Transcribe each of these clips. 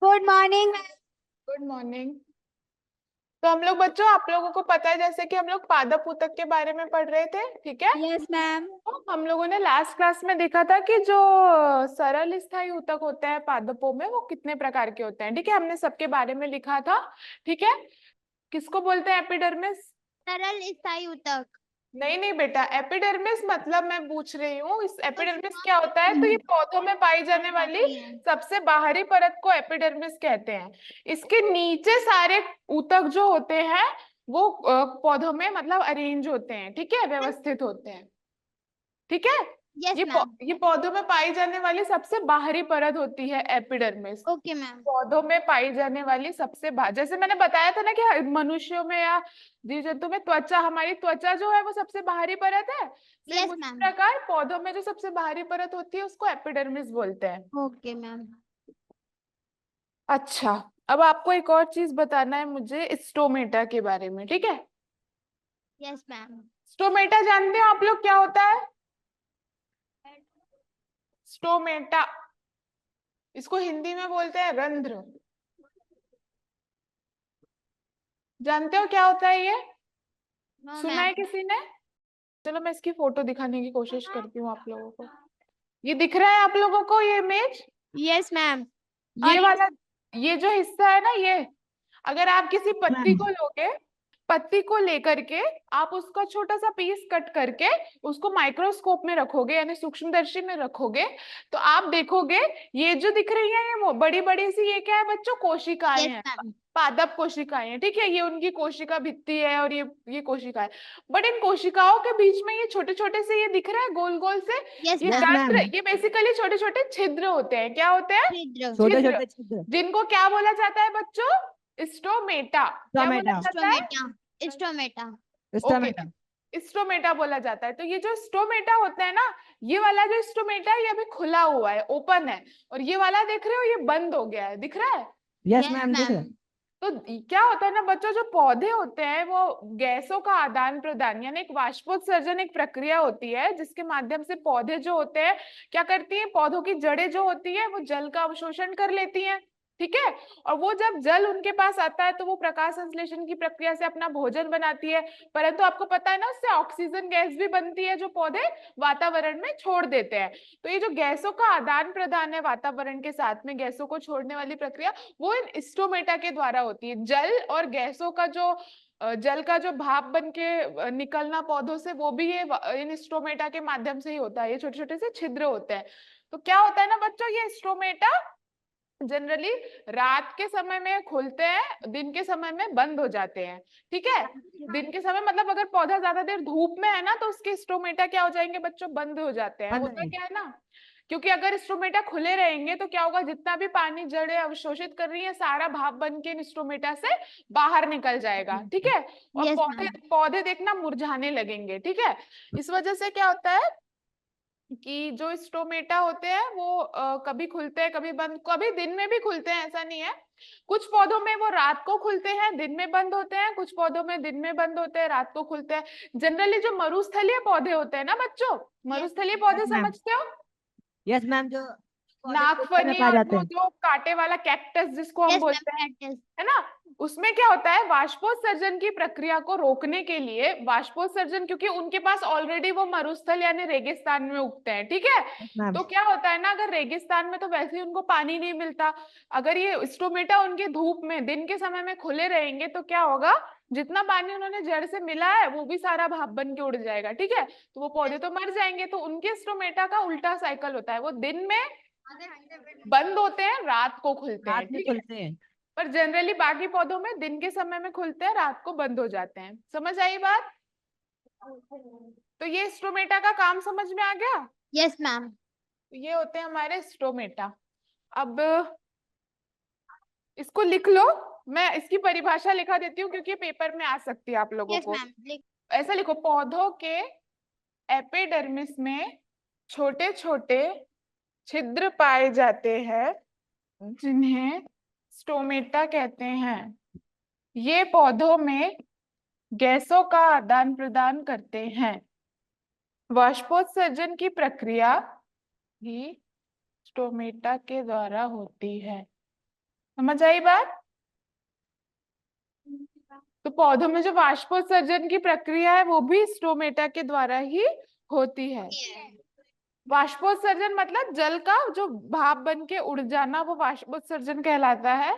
Good morning. Good morning. तो हम लोग बच्चों, आप लोगों को पता है जैसे कि हम लोग पादप ऊतक के बारे में पढ़ रहे थे, ठीक है। Yes ma'am. तो हम लोगों ने लास्ट क्लास में देखा था कि जो सरल स्थायी ऊतक होते हैं पादपों में, वो कितने प्रकार के होते हैं, ठीक है। हमने सबके बारे में लिखा था, ठीक है। किसको बोलते हैं एपिडर्मिस? सरल स्थायी ऊतक। नहीं नहीं बेटा, एपिडर्मिस मतलब मैं पूछ रही हूँ इस एपिडर्मिस क्या होता है। तो ये पौधों में पाई जाने वाली सबसे बाहरी परत को एपिडर्मिस कहते हैं। इसके नीचे सारे ऊतक जो होते हैं वो पौधों में मतलब अरेंज होते हैं, ठीक है, व्यवस्थित होते हैं, ठीक है। Yes ma'am. ये पौधों में पाई जाने वाली सबसे बाहरी परत होती है एपिडर्मिस। Okay ma'am. पौधों में पाई जाने वाली सबसे जैसे मैंने बताया था ना कि मनुष्यों में या जीव जंतु में त्वचा, हमारी त्वचा जो है वो सबसे बाहरी परत है। सेम यस उसी मैम। प्रकार पौधों में जो सबसे बाहरी परत होती है उसको एपिडर्मिस बोलते हैं। Okay ma'am. अच्छा, अब आपको एक और चीज बताना है मुझे स्टोमेटा के बारे में, ठीक है। Yes ma'am. स्टोमेटा जानते हो आप लोग क्या होता है? स्टोमेटा, इसको हिंदी में बोलते हैं रंध्र। जानते हो क्या होता है ये? नो सुना है मैम। किसी ने? चलो मैं इसकी फोटो दिखाने की कोशिश करती हूँ आप लोगों को। ये दिख रहा है आप लोगों को ये इमेज? Yes ma'am. ये और वाला, ये जो हिस्सा है ना, ये अगर आप किसी पत्ती मैम। को लोगे, पत्ती को लेकर के आप उसका छोटा सा पीस कट करके उसको माइक्रोस्कोप में रखोगे यानी सूक्ष्मदर्शी में रखोगे, तो आप देखोगे ये जो दिख रही है ये बड़ी बड़ी सी, ये क्या है बच्चों? कोशिकाएं यस हैं, मैम। पादप कोशिकाएं हैं, ठीक है। ये उनकी कोशिका भित्ति है और ये कोशिका है। बट इन कोशिकाओं के बीच में ये छोटे छोटे से ये दिख रहा है गोल गोल से, यस ये मैम। रंध्र, ये बेसिकली छोटे छोटे छिद्र होते हैं। क्या होते हैं? छिद्र। छोटे छिद्र, छोटे छिद्र। जिनको क्या बोला जाता है बच्चों? स्टोमेटा। क्या बोला टोमेटो। जाता है? Stomata. Stomata. Okay, tomato. Stomata बोला जाता है। तो ये जो स्टोमेटा होता है ना, ये वाला जो स्टोमेटा है ये अभी खुला हुआ है, ओपन है। और ये वाला देख रहे हो, ये बंद हो गया है, दिख रहा है? यस यस मैम दिख रहा मैम। है। तो क्या होता है ना बच्चों, जो पौधे होते हैं वो गैसों का आदान प्रदान यानी एक वाष्पोत्सर्जन एक प्रक्रिया होती है जिसके माध्यम से पौधे जो होते हैं क्या करती हैं, पौधों की जड़ें जो होती है वो जल का अवशोषण कर लेती हैं, ठीक है। और वो जब जल उनके पास आता है तो वो प्रकाश संश्लेषण की प्रक्रिया से अपना भोजन बनाती है। परंतु आपको पता है ना, उससे ऑक्सीजन गैस भी बनती है जो पौधे वातावरण में छोड़ देते हैं। तो ये जो गैसों का आदान प्रदान है वातावरण के साथ में, गैसों को छोड़ने वाली प्रक्रिया, वो इन स्टोमेटा के द्वारा होती है। जल और गैसों का जो जल का जो भाप बन के निकलना पौधों से, वो भी ये इन स्टोमेटा के माध्यम से ही होता है। ये छोटे छोटे से छिद्र होते हैं। तो क्या होता है ना बच्चों, ये स्टोमेटा जनरली रात के समय में खुलते हैं, दिन के समय में बंद हो जाते हैं, ठीक है। दिन के समय मतलब अगर पौधा ज्यादा देर धूप में है ना तो उसके स्टोमेटा क्या हो जाएंगे बच्चों? बंद हो जाते हैं। बंद होता है। क्या है ना, क्योंकि अगर स्टोमेटा खुले रहेंगे तो क्या होगा, जितना भी पानी जड़ें अवशोषित कर रही है सारा भाप बन के इन स्टोमेटा से बाहर निकल जाएगा, ठीक है। और यस पौधे मैम। पौधे देखना मुरझाने लगेंगे, ठीक है। इस वजह से क्या होता है कि जो स्टोमेटा होते हैं वो कभी खुलते हैं कभी बंद, कभी दिन में भी खुलते हैं, ऐसा नहीं है। कुछ पौधों में वो रात को खुलते हैं दिन में बंद होते हैं, कुछ पौधों में दिन में बंद होते हैं रात को खुलते हैं। जनरली जो मरुस्थलीय पौधे होते हैं ना बच्चों, मरुस्थलीय पौधे यस मैम। समझते हो? यस मैम जो पौधे क्षेत्र में नागफनी पाए और जाते वो हैं। जो कांटे वाला कैक्टस जिसको हम यस मैम। बोलते हैं, कैक्टस। है ना, उसमें क्या होता है, वाष्पोत्सर्जन की प्रक्रिया को रोकने के लिए, वाष्पोत्सर्जन क्योंकि उनके पास ऑलरेडी वो मरुस्थल यानी रेगिस्तान में उगते हैं, ठीक है। Yes ma'am. तो क्या होता है ना, अगर रेगिस्तान में तो वैसे ही उनको पानी नहीं मिलता, अगर ये स्टोमेटा उनके धूप में दिन के समय में खुले रहेंगे तो क्या होगा, जितना पानी उन्होंने जड़ से मिला है वो भी सारा भाप बन के उड़ जाएगा, ठीक है। तो वो पौधे तो मर जाएंगे। तो उनके स्टोमेटा का उल्टा साइकिल होता है, वो दिन में बंद होते हैं रात को खुलते हैं, रात में ठीक है। खुलते हैं। पर जनरली बाकी पौधों में दिन के समय में खुलते हैं रात को बंद हो जाते हैं। समझ आई बात? तो ये स्टोमेटा का काम समझ में आ गया। Yes ma'am. तो ये होते हैं हमारे स्टोमेटा। अब इसको लिख लो, मैं इसकी परिभाषा लिखा देती हूँ क्योंकि पेपर में आ सकती है आप लोगों यस को। मैम। ऐसा लिखो, पौधों के एपिडर्मिस में छोटे छोटे छिद्र पाए जाते हैं जिन्हें स्टोमेटा कहते हैं। ये पौधों में गैसों का आदान प्रदान करते हैं। वाष्पोत्सर्जन की प्रक्रिया भी स्टोमेटा के द्वारा होती है। समझ आई बात? तो पौधों में जो वाष्पोत्सर्जन की प्रक्रिया है वो भी स्टोमेटा के द्वारा ही होती है। वाष्पोत्सर्जन मतलब जल का जो भाप बन के उड़ जाना, वो वाष्पोत्सर्जन कहलाता है,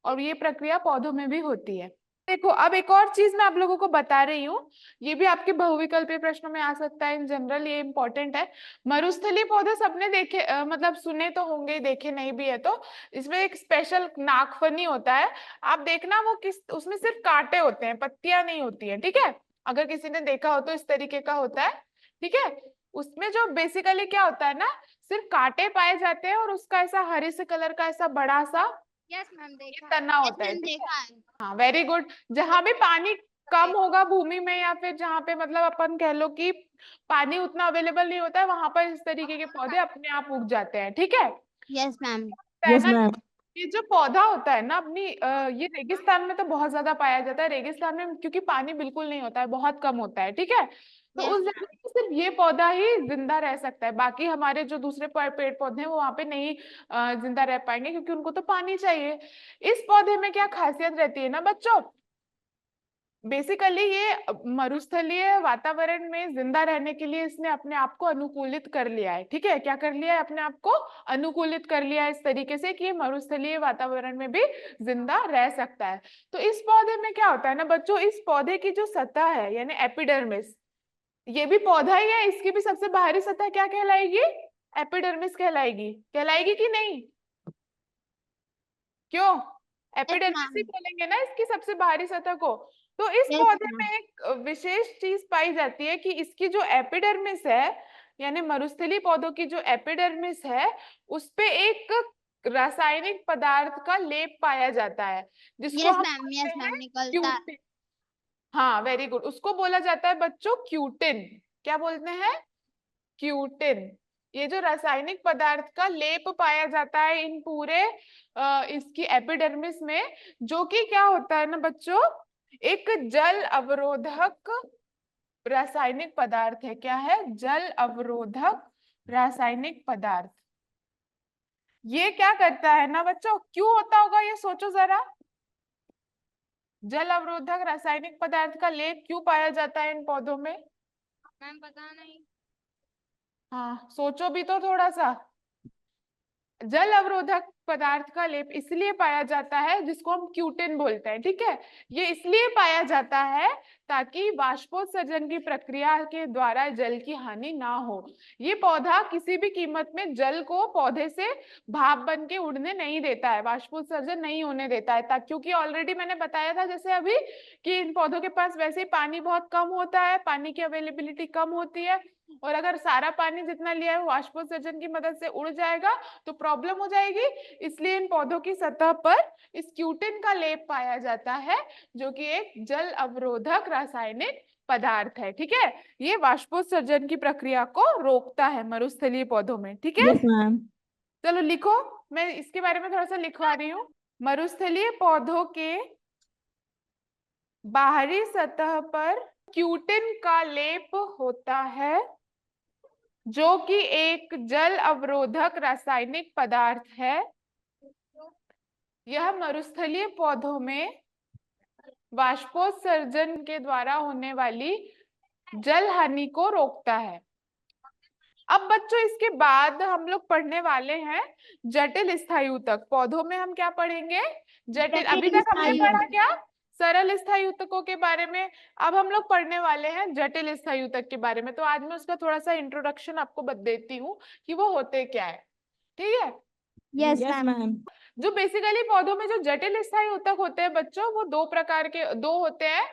और ये प्रक्रिया पौधों में भी होती है। देखो, अब एक और चीज मैं आप लोगों को बता रही हूँ, ये भी आपके बहुविकल्पीय प्रश्नों में आ सकता है। इन जनरल ये इंपॉर्टेंट है। मरुस्थलीय पौधे सबने देखे, मतलब सुने तो होंगे, देखे नहीं भी है तो। इसमें एक स्पेशल नागफनी होता है, आप देखना वो उसमें सिर्फ कांटे होते हैं, पत्तियां नहीं होती है, ठीक है? अगर किसी ने देखा हो तो इस तरीके का होता है, ठीक है? उसमें जो बेसिकली क्या होता है ना, सिर्फ कांटे पाए जाते हैं, और उसका ऐसा हरे से कलर का ऐसा बड़ा सा यस मैम देखा तना होता है, ठीक है? देखा है। हाँ, वेरी गुड। जहां भी पानी कम होगा भूमि में, या फिर जहाँ पे मतलब अपन कह लो कि पानी उतना अवेलेबल नहीं होता है, वहां पर इस तरीके के पौधे अपने आप उग जाते हैं, ठीक है? Yes ma'am. है यस ना, मैम। ये जो पौधा होता है ना अपनी ये रेगिस्तान में तो बहुत ज्यादा पाया जाता है। रेगिस्तान में क्योंकि पानी बिल्कुल नहीं होता है, बहुत कम होता है, ठीक है? तो Yes, उस जगह पे सिर्फ ये पौधा ही जिंदा रह सकता है, बाकी हमारे जो दूसरे पेड़ पौधे हैं वो वहां पे नहीं जिंदा रह पाएंगे, क्योंकि उनको तो पानी चाहिए। इस पौधे में क्या खासियत रहती है ना बच्चों, बेसिकली ये मरुस्थलीय वातावरण में जिंदा रहने के लिए इसने अपने आप को अनुकूलित कर लिया है, ठीक है? क्या कर लिया है? अपने आप को अनुकूलित कर लिया है इस तरीके से कि ये मरुस्थलीय वातावरण में भी जिंदा रह सकता है। तो इस पौधे में क्या होता है ना बच्चों, इस पौधे की जो सतह है यानी एपिडर्मिस, ये भी पौधा ही है, इसकी भी सबसे बाहरी सतह क्या कहलाएगी? एपिडर्मिस कहलाएगी। कहलाएगी कि नहीं? क्यों? एपिडर्मिस ही ma'am. बोलेंगे ना इसकी सबसे बाहरी सतह को। तो इस Yes, पौधे ma'am. में एक विशेष चीज पाई जाती है कि इसकी जो एपिडर्मिस है, यानी मरुस्थलीय पौधों की जो एपिडर्मिस है, उस पे एक रासायनिक पदार्थ का लेप पाया जाता है, जिसको Yes, हम ma'am. बोलते Yes, हैं ma'am. निकलता क्यूटिन। हाँ, वेरी गुड। उसको बोला जाता है बच्चों क्यूटिन। क्या बोलते हैं? क्यूटिन। ये जो रासायनिक पदार्थ का लेप पाया जाता है इन पूरे इसकी एपिडर्मिस में, जो कि क्या होता है ना बच्चों, एक जल अवरोधक रासायनिक पदार्थ है। क्या है? जल अवरोधक रासायनिक पदार्थ। ये क्या करता है ना बच्चों, क्यों होता होगा ये सोचो जरा। जल अवरोधक रासायनिक पदार्थ का लेप क्यों पाया जाता है इन पौधों में? मैम पता नहीं। हाँ, सोचो भी तो थोड़ा सा। जल अवरोधक पदार्थ का लेप इसलिए पाया जाता है, जिसको हम क्यूटिन बोलते हैं, ठीक है? ये इसलिए पाया जाता है ताकि वाष्पोत्सर्जन की प्रक्रिया के द्वारा जल की हानि ना हो। ये पौधा किसी भी कीमत में जल को पौधे से भाप बन के उड़ने नहीं देता है, वाष्पोत्सर्जन नहीं होने देता है, क्योंकि ऑलरेडी मैंने बताया था जैसे अभी कि इन पौधों के पास वैसे ही पानी बहुत कम होता है, पानी की अवेलेबिलिटी कम होती है, और अगर सारा पानी जितना लिया है वाष्पोत्सर्जन की मदद से उड़ जाएगा तो प्रॉब्लम हो जाएगी। इसलिए इन पौधों की सतह पर इस क्यूटिन का लेप पाया जाता है, जो कि एक जल अवरोधक रासायनिक पदार्थ है, ठीक है? ये वाष्पोत्सर्जन की प्रक्रिया को रोकता है मरुस्थलीय पौधों में, ठीक है? Yes ma'am. चलो लिखो, मैं इसके बारे में थोड़ा सा लिखवा रही हूँ। मरुस्थलीय पौधों के बाहरी सतह पर क्यूटिन का लेप होता है, जो कि एक जल अवरोधक रासायनिक पदार्थ है। यह मरुस्थलीय पौधों में वाष्पोत्सर्जन के द्वारा होने वाली जल हानि को रोकता है। अब बच्चों इसके बाद हम लोग पढ़ने वाले हैं जटिल स्थायी ऊतक। पौधों में हम क्या पढ़ेंगे? जटिल। अभी तक हमने पढ़ा क्या? सरल स्थायी ऊतकों के बारे में। अब हम लोग पढ़ने वाले हैं जटिल स्थायी ऊतक के बारे में। तो आज मैं उसका थोड़ा सा इंट्रोडक्शन आपको बता देती हूँ कि वो होते क्या है, ठीक है? Yes yes ma'am. मैम। जो बेसिकली पौधों में जो जटिल स्थायी ऊतक होते हैं बच्चों, वो दो होते हैं,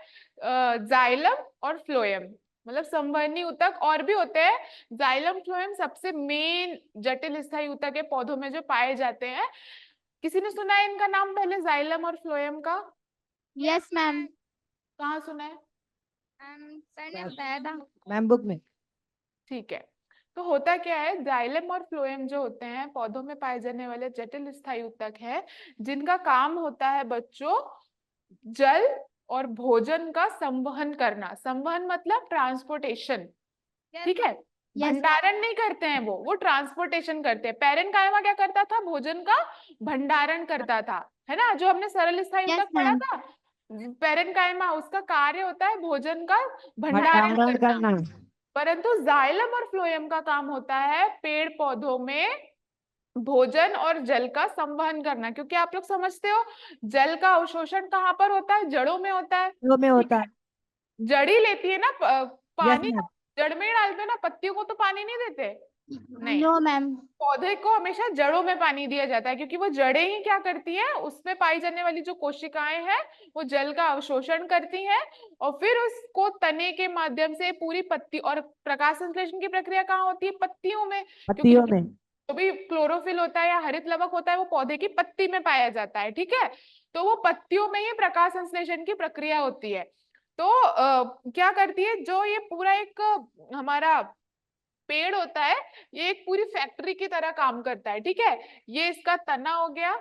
जाइलम और फ्लोएम। मतलब संवहनी ऊतक और भी होते हैं, जाइलम फ्लोएम सबसे मेन जटिल स्थायी ऊतक है पौधों में जो पाए जाते हैं। किसी ने सुना है इनका नाम पहले, जाइलम और फ्लोएम का? Yes ma'am. कहाँ सुना है? सर ने बताया था। मैम बुक में। ठीक है। तो होता क्या है, जाइलम और फ्लोएम जो होते हैं पौधों में पाए जाने वाले जटिल स्थायी ऊतक है, जिनका काम होता है बच्चों जल और भोजन का संवहन करना। संवहन मतलब ट्रांसपोर्टेशन, ठीक है? Yes. भंडारण नहीं करते हैं, वो ट्रांसपोर्टेशन करते हैं। पैरेनकाइमा क्या करता था? भोजन का भंडारण करता था, है ना, जो हमने सरल स्थायु Yes, तक पढ़ा ma'am. था। पैरेनकाइमा, उसका कार्य होता है भोजन का भंडारण भंडारण करना। करना। परंतु जाइलम और फ्लोएम का काम होता है पेड़ पौधों में भोजन और जल का संवहन करना। क्योंकि आप लोग समझते हो जल का अवशोषण कहाँ पर होता है? जड़ों में होता है। जो में होता है। जड़ी लेती है ना यस पानी, मैम। जड़ में ही डालते हैं ना, पत्तियों को तो पानी नहीं देते। नहीं, No, ma'am. पौधे को हमेशा जड़ों में पानी दिया जाता है, क्योंकि वो जड़ें ही क्या करती है, उसमें पाई जाने वाली जो कोशिकाएं हैं वो जल का अवशोषण करती हैं और फिर उसको तने के माध्यम से पूरी पत्ती, और प्रकाश संश्लेषण की प्रक्रिया कहाँ होती है? पत्तियों में। क्योंकि पत्तियों में। जो भी क्लोरोफिल होता है या हरित लवक होता है वो पौधे की पत्ती में पाया जाता है, ठीक है। तो वो पत्तियों में ही प्रकाश संश्लेषण की प्रक्रिया होती है। तो क्या करती है, जो ये पूरा एक हमारा पेड़ होता है, ये एक पूरी फैक्ट्री की तरह काम करता है, ठीक है। ये इसका तना हो गया,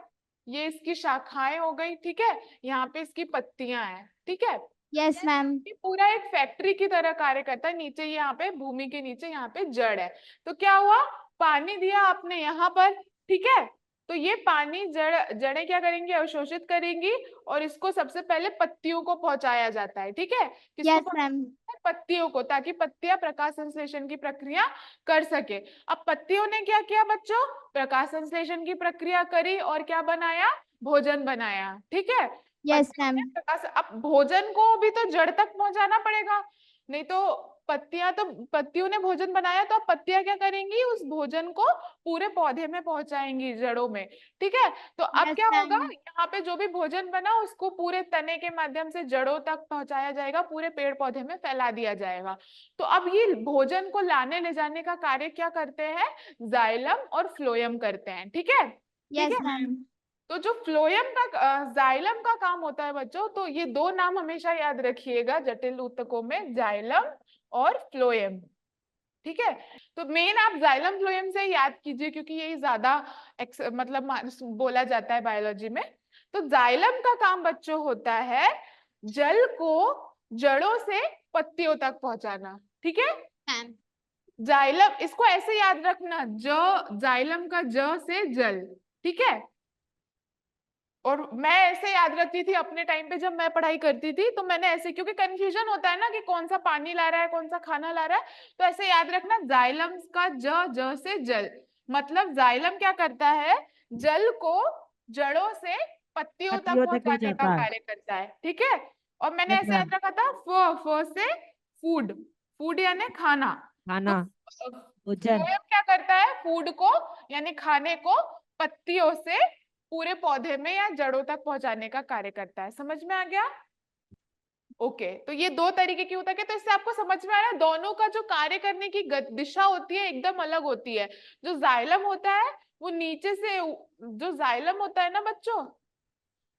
ये इसकी शाखाएं हो गई, ठीक है, यहाँ पे इसकी पत्तियां हैं, ठीक है। Yes, ma'am. ये पूरा एक फैक्ट्री की तरह कार्य करता है। नीचे यहाँ पे भूमि के नीचे यहाँ पे जड़ है। तो क्या हुआ, पानी दिया आपने यहाँ पर, ठीक है। तो ये पानी जड़ें क्या करेंगी? अवशोषित करेंगी और इसको सबसे पहले पत्तियों को पहुंचाया जाता है, ठीक है। किसको Yes, पहुंचाया ma'am. जाता है? पत्तियों को, ताकि पत्तियां प्रकाश संश्लेषण की प्रक्रिया कर सके। अब पत्तियों ने क्या किया बच्चों? प्रकाश संश्लेषण की प्रक्रिया करी और क्या बनाया? भोजन बनाया, ठीक है। Yes, पत्तियों ma'am. ने अब भोजन को भी तो जड़ तक पहुंचाना पड़ेगा, नहीं तो पत्तियों ने भोजन बनाया, तो अब पत्तियां क्या करेंगी? उस भोजन को पूरे पौधे में पहुंचाएंगी, जड़ों में, ठीक है। तो अब Yes, क्या होगा, ma'am. यहाँ पे जो भी भोजन बना उसको पूरे तने के माध्यम से जड़ों तक पहुंचाया जाएगा, पूरे पेड़ पौधे में फैला दिया जाएगा। तो अब ये भोजन को लाने ले जाने का कार्य क्या करते हैं? जाइलम और फ्लोएम करते हैं, ठीक है। Yes, ठीक है। ma'am. तो जो फ्लोएम का जाइलम का काम होता है बच्चों, तो ये दो नाम हमेशा याद रखिएगा जटिल ऊतकों में, जाइलम और फ्लोएम, ठीक है। तो मेन आप जाइलम फ्लोएम से याद कीजिए, क्योंकि यही ज्यादा मतलब बोला जाता है बायोलॉजी में। तो जाइलम का काम बच्चों होता है जल को जड़ों से पत्तियों तक पहुंचाना, ठीक है। Ma'am. जाइलम, इसको ऐसे याद रखना, जाइलम का ज से जल, ठीक है। और मैं ऐसे याद रखती थी अपने टाइम पे, जब मैं पढ़ाई करती थी तो मैंने ऐसे, क्योंकि कंफ्यूजन होता है ना कि कौन सा पानी ला रहा है कौन सा खाना ला रहा है, तो ऐसे याद रखना, जाइलम का ज से जल, मतलब जाइलम क्या करता है? जल को जड़ों से पत्तियों तक पत्तियों तक पहुंचाने का पहुंचाता है। कार्य करता है, ठीक है। और मैंने यस ऐसे मैम। याद रखा था, फ से फूड, फूड यानी खाना। खाना। तो भोजन। फ्लोएम क्या करता है? फूड को यानी खाने को पत्तियों से पूरे पौधे में या जड़ों तक पहुंचाने का कार्य करता है। समझ में आ गया? ओके, तो ये दो तरीके की होता है, तो इससे आपको समझ में आ रहा है दोनों का जो कार्य करने की दिशा होती है एकदम अलग होती है। जो जाइलम होता है वो नीचे से, जो जाइलम होता है ना बच्चों,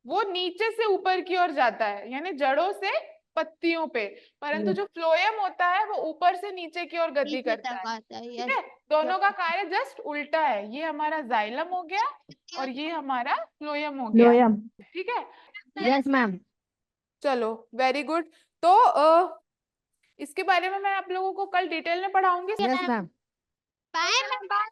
वो नीचे से ऊपर की ओर जाता है, यानी जड़ों से पत्तियों पे। परंतु जो फ्लोएम होता है वो ऊपर से नीचे की ओर गति नीचे करता तक है, आता है. ठीक Yes. है। दोनों का कार्य जस्ट उल्टा है। ये हमारा जाइलम हो गया और ये हमारा फ्लोएम हो गया, फ्लोएम। ठीक है। Yes ma'am. चलो, वेरी गुड। तो इसके बारे में मैं आप लोगों को कल डिटेल में पढ़ाऊंगी। Yes ma'am. Bye, ma'am.